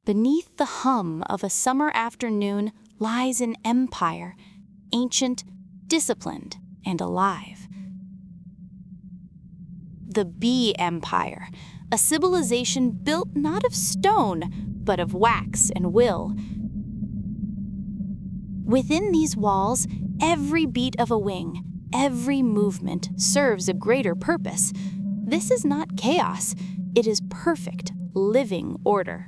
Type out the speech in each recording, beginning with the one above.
Beneath the hum of a summer afternoon lies an empire, ancient, disciplined, and alive. The Bee Empire, a civilization built not of stone, but of wax and will. Within these walls, every beat of a wing, every movement serves a greater purpose. This is not chaos, it is perfect, living order.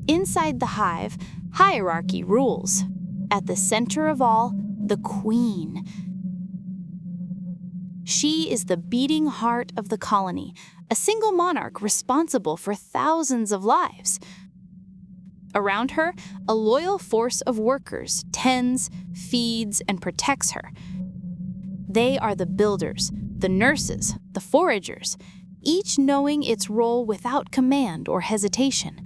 Inside the hive, hierarchy rules. At the center of all, the queen. She is the beating heart of the colony, a single monarch responsible for thousands of lives. Around her, a loyal force of workers tends, feeds, and protects her. They are the builders, the nurses, the foragers, each knowing its role without command or hesitation.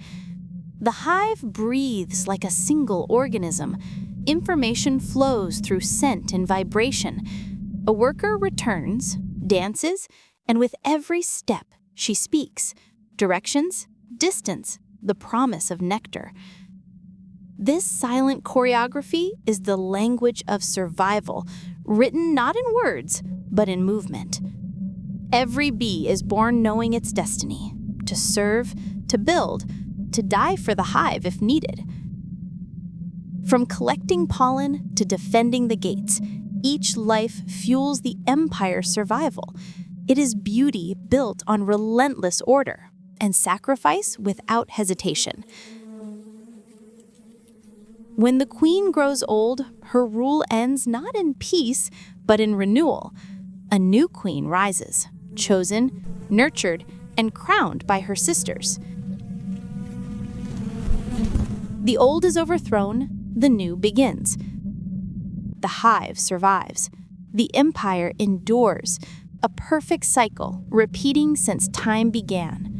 The hive breathes like a single organism. Information flows through scent and vibration. A worker returns, dances, and with every step she speaks. Directions, distance, the promise of nectar. This silent choreography is the language of survival, written not in words, but in movement. Every bee is born knowing its destiny, to serve, to build, to die for the hive if needed. From collecting pollen to defending the gates, each life fuels the empire's survival. It is beauty built on relentless order and sacrifice without hesitation. When the queen grows old, her rule ends not in peace, but in renewal. A new queen rises, chosen, nurtured, and crowned by her sisters. The old is overthrown, the new begins. The hive survives. The empire endures, a perfect cycle repeating since time began.